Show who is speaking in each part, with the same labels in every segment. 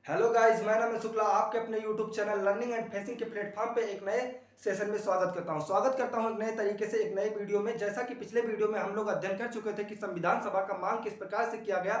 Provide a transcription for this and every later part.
Speaker 1: Hello guys, मैं नाम है शुक्ला। आपके अपने YouTube channel learning and facing के प्लेटफॉर्म पे एक नए सेशन में स्वागत करता हूं एक नए तरीके से एक नए वीडियो में। जैसा कि पिछले वीडियो में हम लोग अध्ययन कर चुके थे कि संविधान सभा का मांग किस प्रकार से किया गया,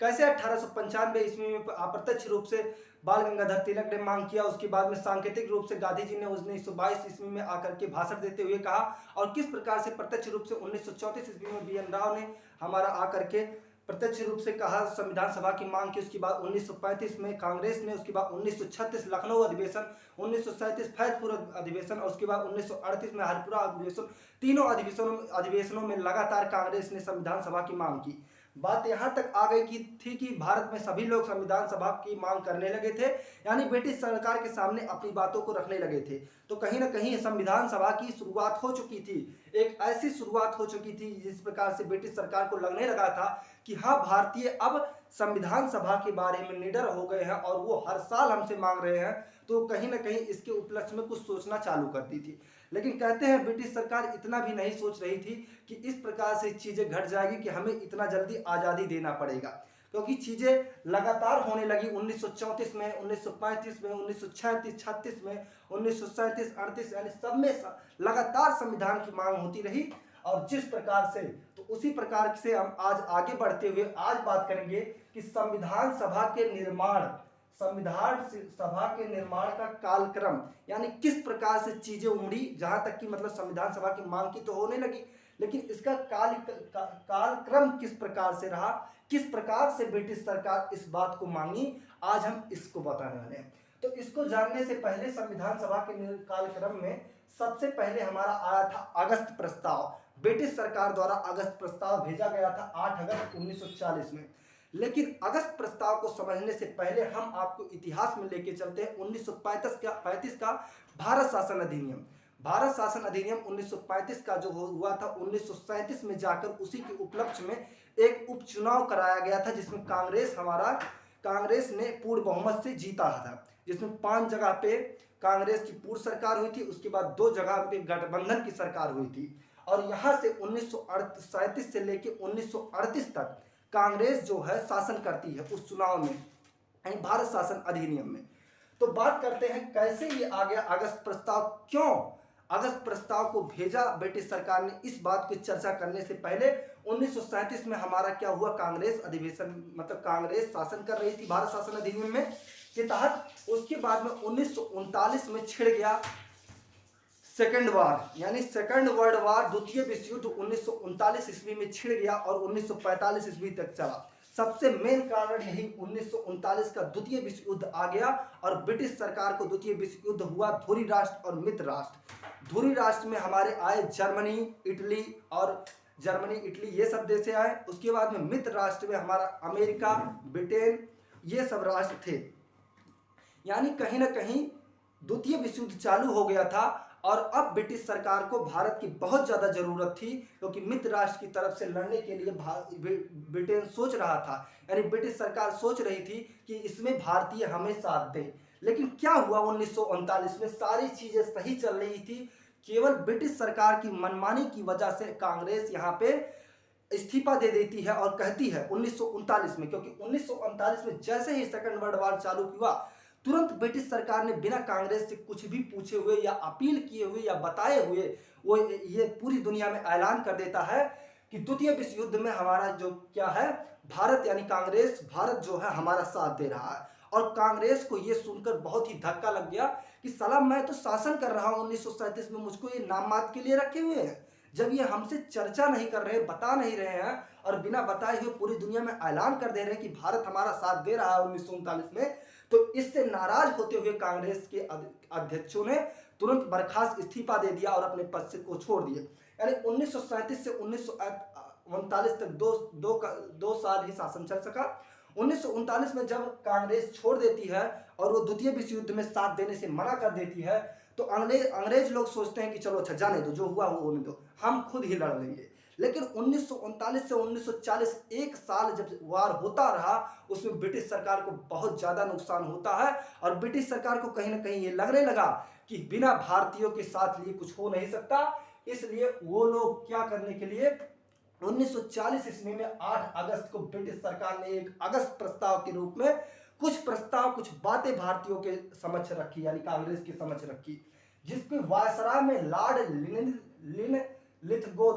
Speaker 1: कैसे 1895 ईस्वी में अप्रत्यक्ष रूप से बाल गंगाधर तिलक ने मांग किया, उसके बाद में सांकेतिक रूप से गांधी जी ने 1922 ईस्वी में आकर के भाषण देते हुए कहा, और किस प्रकार से प्रत्यक्ष रूप से 1934 ईस्वी में बी एन राव ने हमारा आकर के प्रत्यक्ष रूप से कहा, संविधान सभा की मांग की। उसके बाद 1935 में कांग्रेस ने, उसके बाद 1936 लखनऊ अधिवेशन, 1937 फैजपुर अधिवेशन और उसके बाद 1938 में हरपुरा अधिवेशन, तीनों अधिवेशनों में लगातार कांग्रेस ने संविधान सभा की मांग की। बात यहां तक आ गई थी कि भारत में सभी लोग संविधान सभा की मांग करने लगे थे, यानी ब्रिटिश सरकार के सामने अपनी बातों को रखने लगे थे। तो कहीं ना कहीं संविधान सभा की शुरुआत हो चुकी थी, एक ऐसी शुरुआत हो चुकी थी जिस प्रकार से ब्रिटिश सरकार को लगने लगा था कि हाँ, भारतीय अब संविधान सभा के बारे में निडर हो गए हैं और वो हर साल हमसे मांग रहे हैं, तो कहीं ना कहीं इसके उपलक्ष्य में कुछ सोचना चालू कर दी थी। लेकिन कहते हैं ब्रिटिश सरकार इतना भी नहीं सोच रही थी कि इस प्रकार से चीजें घट जाएगी कि हमें इतना जल्दी आजादी देना पड़ेगा, क्योंकि चीजें लगातार होने लगी। 1934 में, 1935 में, 1936 36 में, 1937 38, यानी सब में लगातार संविधान की मांग होती रही। और जिस प्रकार से, तो उसी प्रकार से हम आज आगे बढ़ते हुए आज बात करेंगे कि संविधान सभा के निर्माण का कालक्रम, यानी किस प्रकार से चीजें उमड़ी, जहां तक कि मतलब संविधान सभा की मांग की तो होने लगी, लेकिन इसका कालक्रम किस प्रकार से रहा, किस प्रकार से ब्रिटिश सरकार इस बात को मांगी, आज हम इसको बताने वाले हैं। तो इसको जानने से पहले संविधान सभा के कालक्रम में सबसे पहले हमारा आया था अगस्त प्रस्ताव। ब्रिटिश सरकार द्वारा अगस्त प्रस्ताव भेजा गया था 8 अगस्त 1940 में। लेकिन अगस्त प्रस्ताव को समझने से पहले हम आपको इतिहास में लेके चलते हैं 1935 का भारत शासन अधिनियम। भारत शासन अधिनियम 1935 का जो हुआ था, 1937 में जाकर उसी के उपलक्ष्य में एक उपचुनाव कराया गया था, जिसमें कांग्रेस ने पूर्ण बहुमत से जीता था, जिसमें 5 जगह पे कांग्रेस की पूर्व सरकार हुई थी, उसके बाद 2 जगह पे गठबंधन की सरकार हुई थी। और यहां से 1937 से लेकर 1938 तक कांग्रेस जो है शासन करती है उस चुनाव में, यानी भारत शासन अधिनियम में। तो बात करते हैं कैसे ये आ गया अगस्त प्रस्ताव, क्यों अगस्त प्रस्ताव को भेजा ब्रिटिश सरकार ने। इस बात की चर्चा करने से पहले 1937 में हमारा क्या हुआ, कांग्रेस अधिवेशन, मतलब कांग्रेस शासन कर रही थी भारत शासन अधिनियम में के तहत। उसके बाद में 1939 में छिड़ गया सेकेंड वार, यानी सेकेंड वर्ल्ड वार, द्वितीय विश्व युद्ध 1939 ईस्वी में छिड़ गया और 1945 ईस्वी तक चला। सबसे मेन कारण यही 1939 का द्वितीय विश्व युद्ध आ गया, और ब्रिटिश सरकार को द्वितीय विश्व युद्ध हुआ धुरी राष्ट्र और मित्र राष्ट्र। धुरी राष्ट्र में हमारे आए जर्मनी, इटली ये सब देश आए। उसके बाद में मित्र राष्ट्र में हमारा अमेरिका, ब्रिटेन, ये सब राष्ट्र थे। यानी कहीं ना कहीं द्वितीय विश्व युद्ध चालू हो गया था, और अब ब्रिटिश सरकार को भारत की बहुत ज्यादा जरूरत थी, क्योंकि मित्र राष्ट्र की तरफ से लड़ने के लिए ब्रिटेन सोच रहा था, यानी ब्रिटिश सरकार सोच रही थी कि इसमें भारतीय हमें साथ दे। लेकिन क्या हुआ, 1939 में सारी चीजें सही चल रही थी, केवल ब्रिटिश सरकार की मनमानी की वजह से कांग्रेस यहाँ पे इस्तीफा दे देती है और कहती है 1939 में, क्योंकि 1939 में जैसे ही सेकंड वर्ल्ड वार चालू हुआ, तुरंत ब्रिटिश सरकार ने बिना कांग्रेस से कुछ भी पूछे हुए या अपील किए हुए या बताए हुए वो ये पूरी दुनिया में ऐलान कर देता है कि द्वितीय विश्व युद्ध में हमारा जो क्या है, भारत यानी कांग्रेस, भारत जो है हमारा साथ दे रहा है। और कांग्रेस को ये सुनकर बहुत ही धक्का लग गया कि साला मैं तो शासन कर रहा हूं 1937 में, मुझको ये नाम मात्र के लिए रखे हुए हैं, जब ये हमसे चर्चा नहीं कर रहे, बता नहीं रहे हैं, और बिना बताए हुए पूरी दुनिया में ऐलान कर दे रहे हैं कि भारत हमारा साथ दे रहा है 1939 में। तो इससे नाराज होते हुए कांग्रेस के अध्यक्षों ने तुरंत बर्खास्त इस्तीफा दे दिया और अपने पद से को छोड़ दिए। यानी 1937 से 1939 तक दो साल ही शासन चल सका। 1939 में जब कांग्रेस छोड़ देती है और वो द्वितीय विश्व युद्ध में साथ देने से मना कर देती है, तो अंग्रेज लोग सोचते हैं कि चलो अच्छा, जाने दो, जो हुआ वो होने दो, हम खुद ही लड़ लेंगे। लेकिन 1939 से 1940 एक साल जब वार होता रहा, उसमें ब्रिटिश सरकार को बहुत ज्यादा नुकसान होता है, और ब्रिटिश सरकार को कहीं ना कहीं ये लगने लगा कि बिना भारतीयों के साथ लिए कुछ हो नहीं सकता। इसलिए वो लोग क्या करने के लिए 1940 ईस्वी में 8 अगस्त को ब्रिटिश सरकार ने एक अगस्त प्रस्ताव के रूप में कुछ प्रस्ताव, कुछ बातें भारतीयों के समक्ष रखी, यानी कांग्रेस के समक्ष रखी, जिसके वायसराय में लॉर्ड लिनलिथगो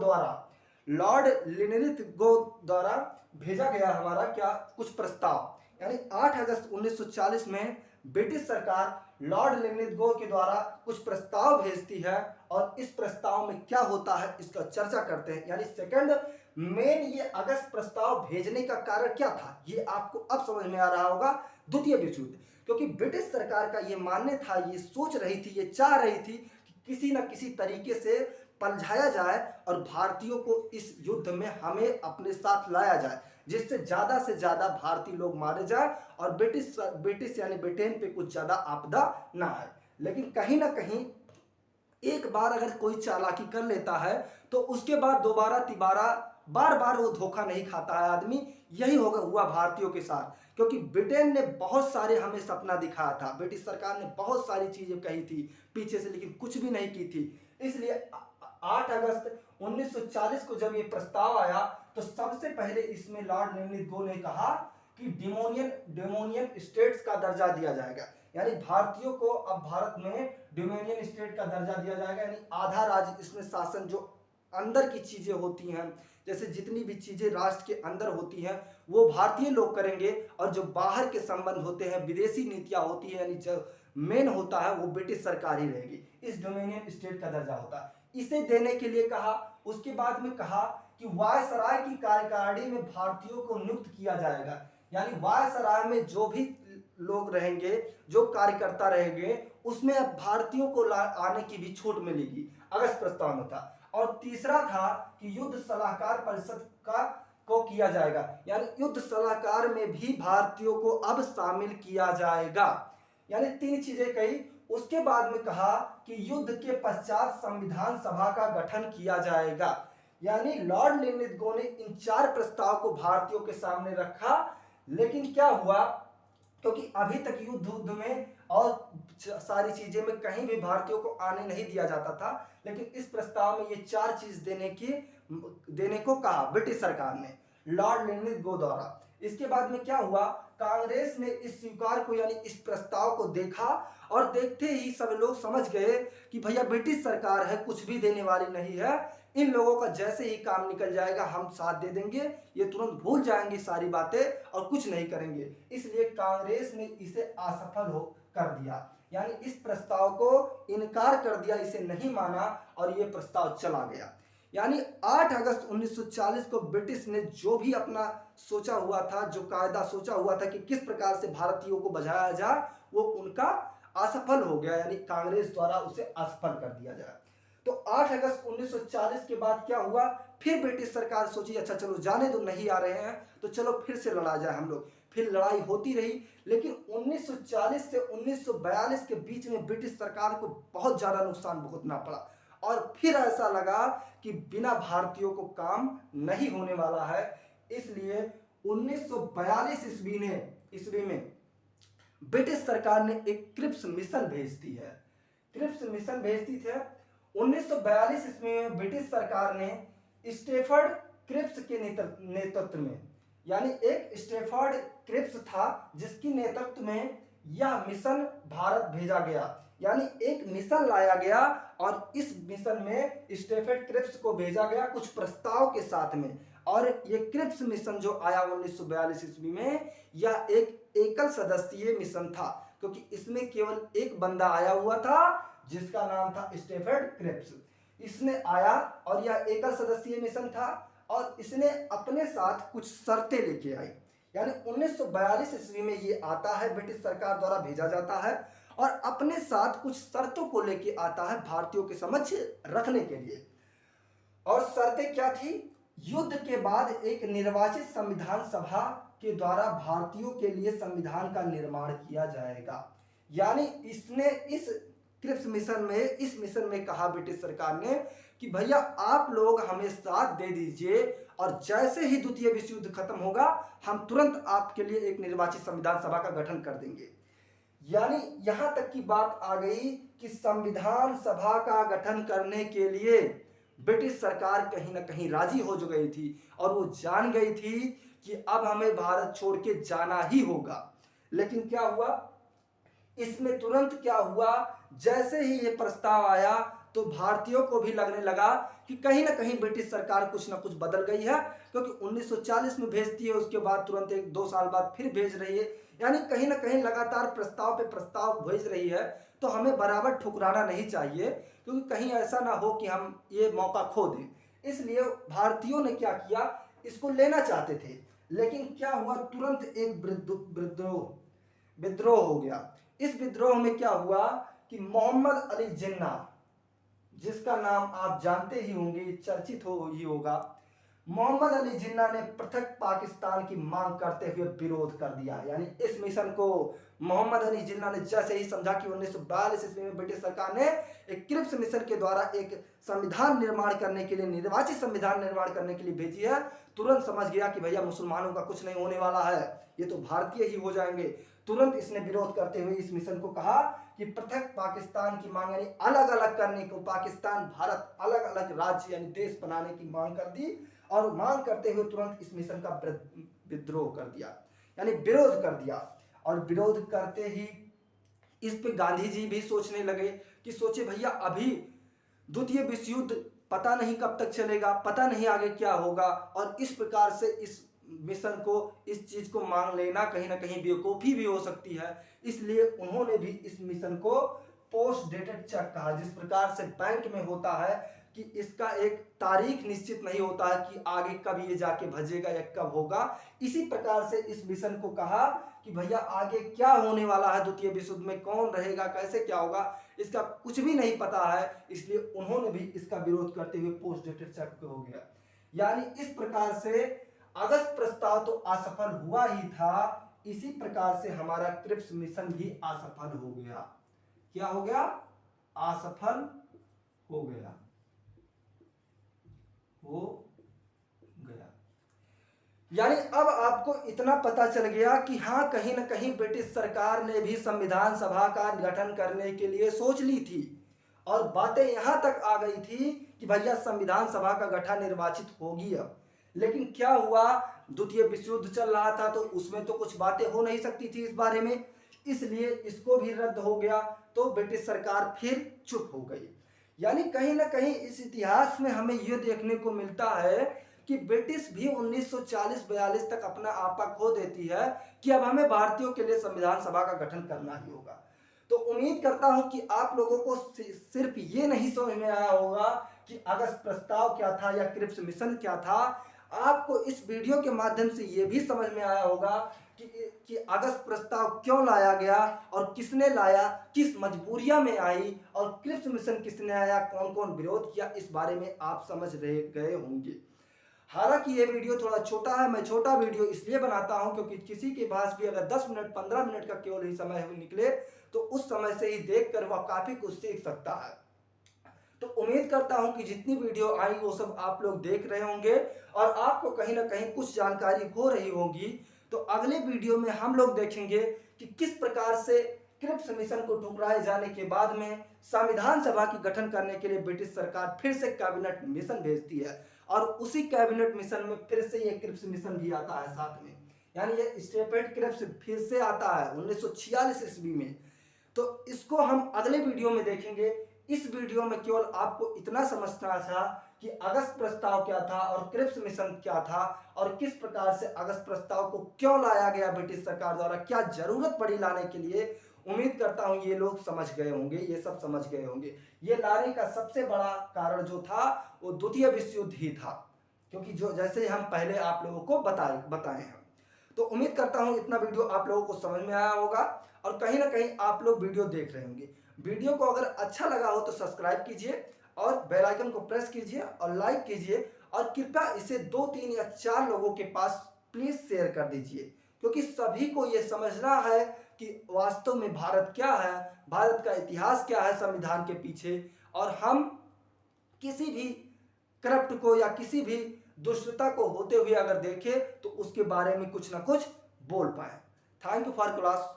Speaker 1: द्वारा भेजा गया हमारा क्या कुछ प्रस्ताव। यानी 8 अगस्त 1940 में ब्रिटिश सरकार लॉर्ड लिनलिथगो के द्वारा कुछ प्रस्ताव भेजती है, और इस प्रस्ताव में क्या होता है इसका चर्चा करते हैं। यानी सेकंड मेन ये अगस्त प्रस्ताव भेजने का कारण क्या था, ये आपको अब समझ में आ रहा होगा। द्वितीय विश्व युद्ध, क्योंकि ब्रिटिश सरकार का ये मानना था, ये सोच रही थी, ये चाह रही थी कि किसी न किसी तरीके से पलझाया जाए और भारतीयों को इस युद्ध में हमें अपने साथ लाया जाए, जिससे ज्यादा से ज्यादा भारतीय लोग मारे जाए और ब्रिटिश यानी ब्रिटेन पे कुछ ज्यादा आपदा ना आए। लेकिन कहीं ना कहीं एक बार अगर कोई चालाकी कर लेता है तो उसके बाद दोबारा तिबारा बार बार वो धोखा नहीं खाता है आदमी। यही हुआ भारतीयों के साथ, क्योंकि ब्रिटेन ने बहुत सारे हमें सपना दिखाया था, ब्रिटिश सरकार ने बहुत सारी चीजें कही थी पीछे से, लेकिन कुछ भी नहीं की थी। इसलिए 8 अगस्त 1940 को जब ये प्रस्ताव आया तो सबसे पहले इसमें लॉर्ड लिनलिथगो ने कहा कि डोमिनियन स्टेट्स का दर्जा दिया जाएगा, यानी भारतीयों को अब भारत में डोमिनियन स्टेट का दर्जा दिया जाएगा, यानी आधा राज्य इसमें शासन, जो अंदर की चीजें होती हैं, जैसे जितनी भी चीजें राष्ट्र के अंदर होती हैं वो भारतीय लोग करेंगे, और जो बाहर के संबंध होते हैं, विदेशी नीतियां होती है, यानी जो मेन होता है वो ब्रिटिश सरकार ही रहेगी। इस डोमिनियन स्टेट का दर्जा होता है, इसे देने के लिए कहा। उसके बाद में कहा कि वायसराय की कार्यकारिणी में भारतीयों को नियुक्त किया जाएगा, यानी वायसराय में जो भी लोग रहेंगे, जो कार्यकर्ता रहेंगे, उसमें अब भारतीयों को आने की भी छूट मिलेगी, अगस्त प्रस्ताव में था। और तीसरा था कि युद्ध सलाहकार परिषद को किया जाएगा, यानी युद्ध सलाहकार में भी भारतीयों को अब शामिल किया जाएगा, यानी 3 चीजें कही। उसके बाद में कहा कि युद्ध के पश्चात संविधान सभा का गठन किया जाएगा, यानी लॉर्ड लिनलिथगो ने इन 4 प्रस्ताव को भारतीयों के सामने रखा। लेकिन क्या हुआ, क्योंकि अभी तक युद्ध में और सारी चीजें में कहीं भी भारतीयों को आने नहीं दिया जाता था, लेकिन इस प्रस्ताव में ये 4 चीज देने को कहा ब्रिटिश सरकार ने लॉर्ड लिनलिथगो द्वारा। इसके बाद में क्या हुआ, कांग्रेस ने इस स्वीकार को, यानी इस प्रस्ताव को देखा, और देखते ही सब लोग समझ गए कि भैया ब्रिटिश सरकार है, कुछ भी देने वाली नहीं है, इन लोगों का जैसे ही काम निकल जाएगा हम साथ दे देंगे, ये तुरंत भूल जाएंगे सारी बातें और कुछ नहीं करेंगे। इसलिए कांग्रेस ने इसे असफल कर दिया, यानी इस प्रस्ताव को इनकार कर दिया, इसे नहीं माना और ये प्रस्ताव चला गया। यानी 8 अगस्त 1940 को ब्रिटिश ने जो भी अपना सोचा हुआ था, जो कायदा सोचा हुआ था कि किस प्रकार से भारतीयों को बचाया जाए, वो उनका असफल हो गया, यानी कांग्रेस द्वारा उसे असफल कर दिया जाए। तो 8 अगस्त 1940 के बाद क्या हुआ, फिर ब्रिटिश सरकार सोची अच्छा चलो जाने दो, नहीं आ रहे हैं तो चलो फिर से लड़ा जाए हम लोग। फिर लड़ाई होती रही, लेकिन 1940 से 1942 के बीच में ब्रिटिश सरकार को बहुत ज्यादा नुकसान भुगतना पड़ा, और फिर ऐसा लगा कि बिना भारतीयों को काम नहीं होने वाला है। इसलिए 1942 ईस्वी में ब्रिटिश सरकार ने एक क्रिप्स मिशन भेजती है। क्रिप्स मिशन भेजती थे 1942 ईस्वी में ब्रिटिश सरकार ने स्टेफर्ड क्रिप्स के नेतृत्व में, यानी एक स्टेफर्ड क्रिप्स था जिसकी नेतृत्व में यह मिशन भारत भेजा गया, यानी एक मिशन लाया गया और इस मिशन में स्टेफर्ड क्रिप्स को भेजा गया कुछ प्रस्ताव के साथ में। और ये क्रिप्स मिशन जो आया 1942 ईस्वी में, यह एक एकल सदस्यीय मिशन था, क्योंकि इसमें केवल एक बंदा आया हुआ था जिसका नाम था स्टेफर्ड क्रिप्स। इसने आया और यह एकल सदस्यीय मिशन था, और इसने अपने साथ कुछ शर्तें लेके आई, यानी 1942 ईस्वी में ये आता है, ब्रिटिश सरकार द्वारा भेजा जाता है और अपने साथ कुछ शर्तों को लेके आता है भारतीयों के समक्ष रखने के लिए। और शर्तें क्या थी, युद्ध के बाद एक निर्वाचित संविधान सभा के द्वारा भारतीयों के लिए संविधान का निर्माण किया जाएगा। यानी इसने इस क्रिप्स मिशन में कहा ब्रिटिश सरकार ने कि भैया आप लोग हमें साथ दे दीजिए, और जैसे ही द्वितीय विश्व युद्ध खत्म होगा हम तुरंत आपके लिए एक निर्वाचित संविधान सभा का गठन कर देंगे। यानी यहां तक की बात आ गई कि संविधान सभा का गठन करने के लिए ब्रिटिश सरकार कहीं ना कहीं राजी हो गई थी, और वो जान गई थी कि अब हमें भारत छोड़ के जाना ही होगा। लेकिन क्या हुआ, इसमें तुरंत क्या हुआ, जैसे ही ये प्रस्ताव आया तो भारतीयों को भी लगने लगा कि कहीं ना कहीं ब्रिटिश सरकार कुछ ना कुछ बदल गई है, क्योंकि 1940 में भेजती है, उसके बाद तुरंत 1-2 साल बाद फिर भेज रही है, यानी कहीं ना कहीं लगातार प्रस्ताव पे प्रस्ताव भेज रही है। तो हमें बराबर ठुकराना नहीं चाहिए, क्योंकि कहीं ऐसा ना हो कि हम ये मौका खो दें। इसलिए भारतीयों ने क्या किया, इसको लेना चाहते थे, लेकिन क्या हुआ, तुरंत एक विद्रोह हो गया। इस विद्रोह में क्या हुआ कि मोहम्मद अली जिन्ना, जिसका नाम आप जानते ही होंगे, चर्चित ही होगा, मोहम्मद अली जिन्ना ने पृथक पाकिस्तान की मांग करते हुए विरोध कर दिया। यानी इस मिशन को मोहम्मद अली जिन्ना ने जैसे ही समझा कि 1942 ईस्वी में ब्रिटिश सरकार ने एक क्रिप्स मिशन के द्वारा एक संविधान निर्माण करने के लिए, निर्वाचित संविधान निर्माण करने के लिए भेजी है, तुरंत समझ गया कि भैया मुसलमानों का कुछ नहीं होने वाला है, ये तो भारतीय ही हो जाएंगे। तुरंत इसने विरोध करते हुए इस मिशन को कहा कि पृथक पाकिस्तान की मांग, यानी अलग अलग करने को, पाकिस्तान भारत अलग अलग राज्य यानी देश बनाने की मांग कर दी, और मांग करते हुए तुरंत इस मिशन का विद्रोह कर दिया, यानी विरोध कर दिया। और विरोध करते ही इस पे गांधी जी भी सोचने लगे कि सोचे भैया अभी द्वितीय विश्व युद्ध पता नहीं कब तक चलेगा, पता नहीं आगे क्या होगा, और इस प्रकार से इस मिशन को, इस चीज को मांग लेना कहीं ना कहीं बेवकूफी भी हो सकती है। इसलिए उन्होंने भी इस मिशन को पोस्ट डेटेड चेक कहा, जिस प्रकार से बैंक में होता है कि इसका एक तारीख निश्चित नहीं होता है कि आगे कब ये जाके भजेगा या कब होगा, इसी प्रकार से इस मिशन को कहा कि भैया आगे क्या होने वाला है, द्वितीय विश्व युद्ध में कौन रहेगा, कैसे क्या होगा, इसका कुछ भी नहीं पता है। इसलिए उन्होंने भी इसका विरोध करते हुए पोस्ट डेटेड चेक हो गया। यानी इस प्रकार से अगस्त प्रस्ताव तो असफल हुआ ही था, इसी प्रकार से हमारा क्रिप्स मिशन भी असफल हो गया। क्या हो गया, असफल हो गया, हो गया। यानी अब आपको इतना पता चल गया कि हाँ, कहीं ना कहीं ब्रिटिश सरकार ने भी संविधान सभा का गठन करने के लिए सोच ली थी, और बातें यहां तक आ गई थी कि भैया संविधान सभा का गठन निर्वाचित होगी अब। लेकिन क्या हुआ, द्वितीय विश्व युद्ध चल रहा था, तो उसमें तो कुछ बातें हो नहीं सकती थी इस बारे में, इसलिए इसको भी रद्द हो गया, तो ब्रिटिश सरकार फिर चुप हो गई। यानी कहीं ना कहीं इस इतिहास में हमें यह देखने को मिलता है कि ब्रिटिश भी 1940-42 तक अपना आपा खो देती है कि अब हमें भारतीयों के लिए संविधान सभा का गठन करना ही होगा। तो उम्मीद करता हूं कि आप लोगों को सिर्फ ये नहीं समझ में आया होगा कि अगस्त प्रस्ताव क्या था या क्रिप्स मिशन क्या था, आपको इस वीडियो के माध्यम से ये भी समझ में आया होगा कि अगस्त प्रस्ताव क्यों लाया गया और किसने लाया, किस मजबूरियां में आई, और क्रिप्स मिशन किसने आया, कौन कौन विरोध किया, इस बारे में आप समझ रहे गए होंगे। हालांकि ये वीडियो थोड़ा छोटा है, मैं छोटा वीडियो इसलिए बनाता हूं क्योंकि किसी के पास भी अगर 10 मिनट 15 मिनट का केवल ही समय निकले तो उस समय से ही देखकर वह काफी कुछ सीख सकता है। तो उम्मीद करता हूं कि जितनी वीडियो आई वो सब आप लोग देख रहे होंगे और आपको कहीं ना कहीं कुछ जानकारी हो रही होगी। तो अगले वीडियो में हम लोग देखेंगे कि किस प्रकार से क्रिप्स मिशन को ठुकराए जाने के बाद में संविधान सभा की गठन करने के लिए ब्रिटिश सरकार फिर से कैबिनेट मिशन भेजती है, और उसी कैबिनेट मिशन में फिर से ये क्रिप्स मिशन भी आता है साथ में, यानी ये स्टेपेड क्रिप्स फिर से आता है 1946 ईस्वी में। तो इसको हम अगले वीडियो में देखेंगे। इस वीडियो में केवल आपको इतना समझना था कि अगस्त प्रस्ताव क्या था और क्रिप्स मिशन क्या था, और किस प्रकार से अगस्त प्रस्ताव को क्यों लाया गया ब्रिटिश सरकार द्वारा, क्या जरूरत पड़ी लाने के लिए। उम्मीद करता हूं ये लोग समझ गए होंगे, ये सब समझ गए होंगे। ये लाने का सबसे बड़ा कारण जो था वो द्वितीय विश्व युद्ध ही था, क्योंकि जो जैसे हम पहले आप लोगों को बताए हैं। तो उम्मीद करता हूं इतना वीडियो आप लोगों को समझ में आया होगा और कहीं ना कहीं आप लोग वीडियो देख रहे होंगे। वीडियो को अगर अच्छा लगा हो तो सब्सक्राइब कीजिए और बेल आइकन को प्रेस कीजिए और लाइक कीजिए, और कृपया इसे 2, 3 या 4 लोगों के पास प्लीज शेयर कर दीजिए, क्योंकि सभी को यह समझना है कि वास्तव में भारत क्या है, भारत का इतिहास क्या है संविधान के पीछे, और हम किसी भी करप्ट को या किसी भी दुष्टता को होते हुए अगर देखें तो उसके बारे में कुछ ना कुछ बोल पाए। Thank you for class.